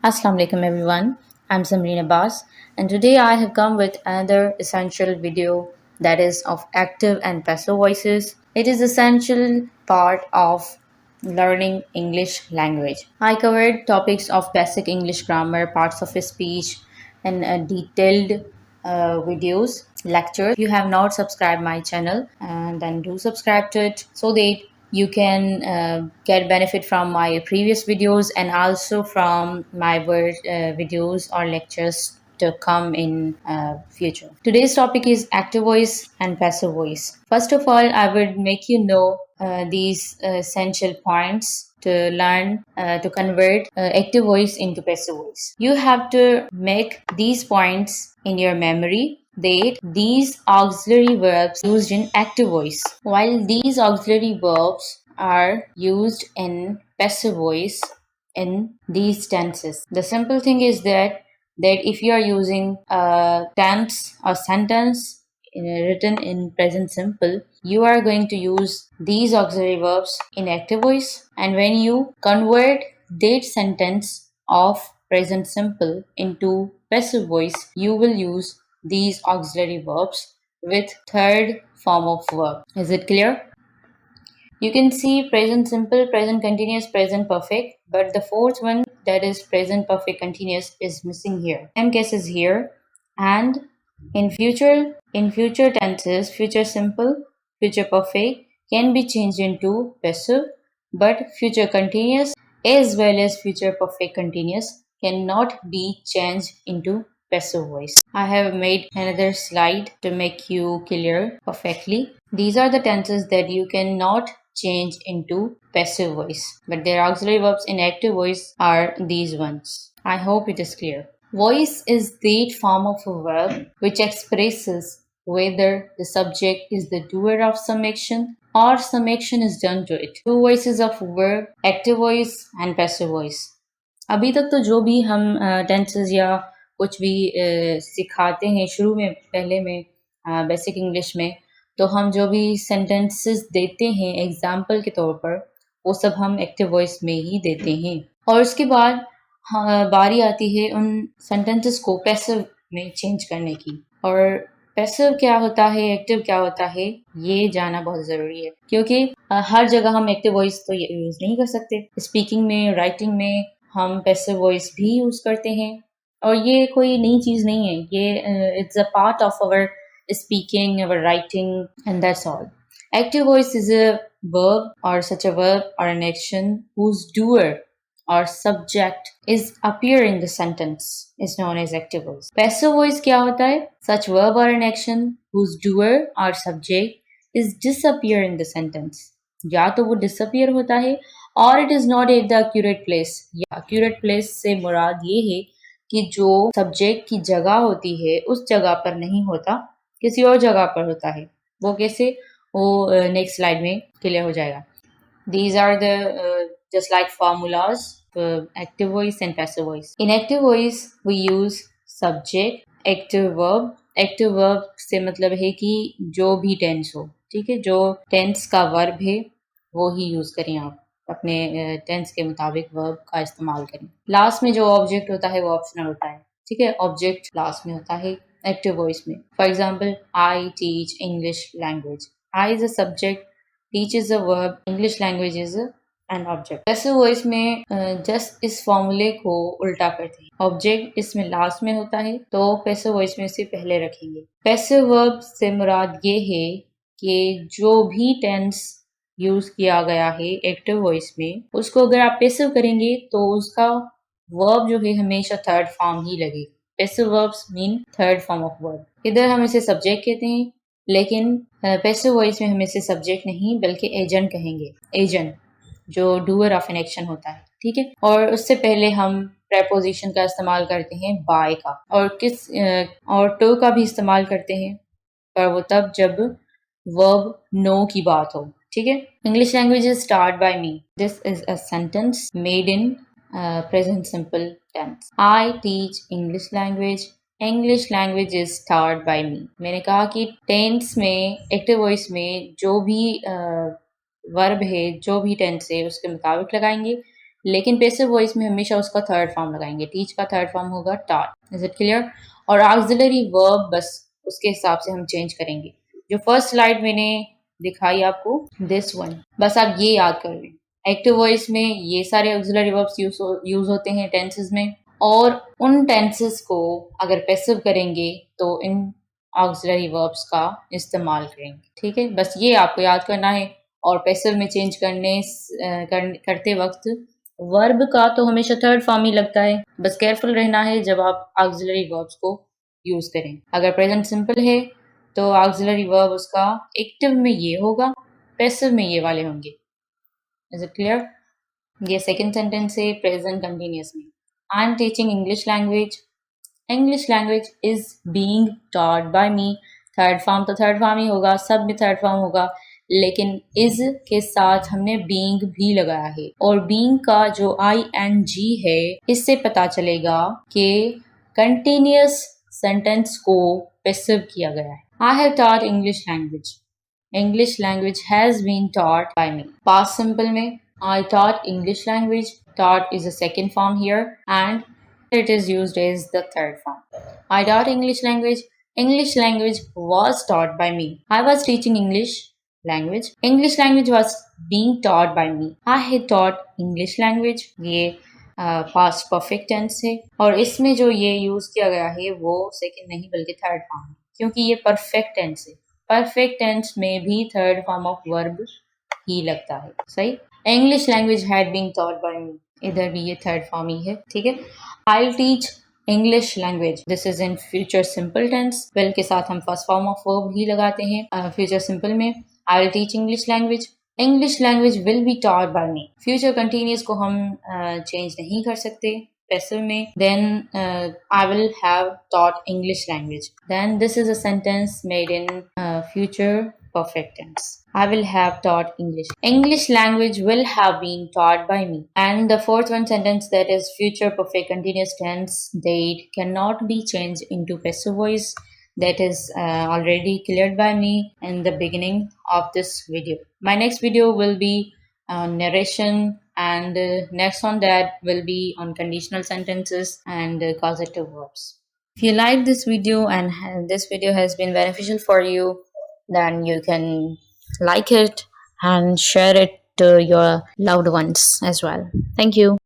Assalamu alaikum everyone. I'm Samreen Abbas and today I have come with another essential video that is of active and passive voices. It is essential part of learning English language. I covered topics of basic English grammar, parts of speech and detailed videos, lectures. If you have not subscribed my channel, then do subscribe to it so that you can get benefit from my previous videos and also from my videos or lectures to come in future. Today's topic is active voice and passive voice. First of all, I would make you know these essential points to learn to convert active voice into passive voice. You have to make these points in your memory that these auxiliary verbs used in active voice, while these auxiliary verbs are used in passive voice in these tenses. The simple thing is that if you are using a tense or sentence written in present simple, you are going to use these auxiliary verbs in active voice, and when you convert that sentence of present simple into passive voice, you will use these auxiliary verbs with third form of verb. Is it clear? You can see present simple, present continuous, present perfect, but the fourth one, that is present perfect continuous, is missing here. Same case is here, and in future tenses, future simple, future perfect can be changed into passive, but future continuous as well as future perfect continuous cannot be changed into passive voice. I have made another slide to make you clear perfectly. These are the tenses that you cannot change into passive voice, but their auxiliary verbs in active voice are these ones. I hope it is clear. Voice is that form of a verb which expresses whether the subject is the doer of some action or some action is done to it. Two voices of verb, active voice and passive voice. अभी तक तो जो भी हम tenses या कुछ भी सिखाते हैं शुरू में पहले में बेसिक इंग्लिश में, तो हम जो भी सेंटेंसेस देते हैं एग्जाम्पल के तौर पर, वो सब हम एक्टिव वॉइस में ही देते हैं। और उसके बाद बारी आती है उन सेंटेंसेस को पैसिव में चेंज करने की। और पैसिव क्या होता है, एक्टिव क्या होता है, ये जानना बहुत ज़रूरी है, क्योंकि हर जगह हम एक्टिव वॉइस तो यूज़ नहीं कर सकते। स्पीकिंग में, राइटिंग में हम पैसिव वॉइस भी यूज़ करते हैं, और ये कोई नई चीज़ नहीं है। ये it's a part of our speaking, our writing, and that's all. Active voice is a verb or such a verb or an action whose doer or subject is appear in the sentence is known as active voice. Passive voice क्या होता है? Such verb or an action whose doer or subject is disappear in the sentence. या तो वो disappear होता है और it is not at the accurate place. या accurate place से मुराद ये है कि जो सब्जेक्ट की जगह होती है उस जगह पर नहीं होता, किसी और जगह पर होता है। वो कैसे, वो नेक्स्ट स्लाइड में क्लियर हो जाएगा। These are the just like formulas for active voice and passive voice. In active voice we use subject, active verb. Active verb से मतलब है कि जो भी टेंस हो, ठीक है, जो टेंस का वर्ब है वो ही यूज करें, आप अपने टेंस के मुताबिक वर्ब का इस्तेमाल करें। लास्ट में जो ऑब्जेक्ट होता है वो ऑप्शनल होता है, ठीक है, ऑब्जेक्ट लास्ट में होता है active voice में। For example, I teach English language. I is a subject, teach is a verb, English language is an object. Passive voice में just इस फॉर्मूले को उल्टा करते हैं। ऑब्जेक्ट इसमें लास्ट में होता है, तो passive voice में इसे पहले रखेंगे। Passive verb से मुराद ये है कि जो भी टेंस यूज किया गया है एक्टिव वॉइस में, उसको अगर आप पैसिव करेंगे तो उसका वर्ब जो है हमेशा थर्ड फॉर्म ही लगेगा। Passive verbs mean third form of verb. इधर हम इसे सब्जेक्ट कहते हैं, लेकिन पैसिव वॉइस में हम इसे सब्जेक्ट नहीं बल्कि एजेंट कहेंगे। एजेंट जो डूअर ऑफ एन एक्शन होता है, ठीक है। और उससे पहले हम प्रेपोजिशन का इस्तेमाल करते हैं बाय का, और टू का भी इस्तेमाल करते हैं, पर वो तब जब वर्ब नो की बात हो, ठीक है। English language is start by me. This is a sentence made in present simple tense. I teach English language. English language is taught by me. मैंने कहा कि टेंस में, एक्टिव वॉइस में जो भी वर्ब है, जो भी टेंस है उसके मुताबिक लगाएंगे, लेकिन पैसिव वॉइस में हमेशा उसका थर्ड फॉर्म लगाएंगे। टीच का थर्ड फॉर्म होगा टॉट। Is it clear? और ऑक्सिलरी वर्ब बस उसके हिसाब से हम चेंज करेंगे। जो फर्स्ट स्लाइड मैंने दिखाई आपको, दिस वन, बस आप ये याद कर लें। एक्टिव वॉइस में ये सारे ऑक्सिलरी वर्ब्स यूज होते हैं टेंसेस में, और उन टेंसेस को अगर पैसिव करेंगे तो इन ऑक्सिलरी वर्ब्स का इस्तेमाल करेंगे। ठीक है, बस ये आपको याद करना है। और पैसिव में चेंज करते वक्त वर्ब का तो हमेशा थर्ड फॉर्म ही लगता है। बस केयरफुल रहना है जब आप ऑक्सिलरी वर्ब्स को यूज करें। अगर प्रेजेंट सिंपल है तो ऑक्सिलरी वर्ब उसका एक्टिव में ये होगा, पैसिव में ये वाले होंगे। Is it clear? ये सेकंड सेंटेंस है प्रेजेंट कंटिन्यूअस में। I am teaching English language. English language is being taught by me. Third form तो थर्ड फॉर्म ही होगा, सब में थर्ड फॉर्म होगा, लेकिन इज के साथ हमने बीइंग भी लगाया है। और बीइंग का जो ING है, इससे पता चलेगा कि कंटिन्यूअस सेंटेंस को पैसिव किया गया है। I have taught English language. English language has been taught by me. Past simple में I taught English language. Taught is the second form here and it is used as the third form. I taught English language. English language was taught by me. I was teaching English language. English language was being taught by me. I had taught English language. ये past perfect tense है, और इसमें जो ये use किया गया है वो सेकंड नहीं बल्कि थर्ड फॉर्म है, क्योंकि ये परफेक्ट टेंस है। परफेक्ट टेंस में भी थर्ड फॉर्म ऑफ वर्ब ही लगता है। सही? English language had been taught by me, इधर भी ये थर्ड फॉर्म ही है। ठीक है, I will teach English language. This is in future simple tense. Will के साथ हम फर्स्ट फॉर्म ऑफ वर्ब ही लगाते हैं फ्यूचर सिंपल में। I will teach English language. English language will be taught by me. Future continuous को हम change नहीं कर सकते पैसिव में। Then I will have taught English language. Then this is a sentence made in future perfect tense. I will have taught English. English language will have been taught by me. And the fourth one sentence, that is future perfect continuous tense, date cannot be changed into passive voice. That is already cleared by me in the beginning of this video. My next video will be narration, and next on that will be on conditional sentences and causative verbs. If you like this video and this video has been beneficial for you, then you can like it and share it to your loved ones as well. Thank you.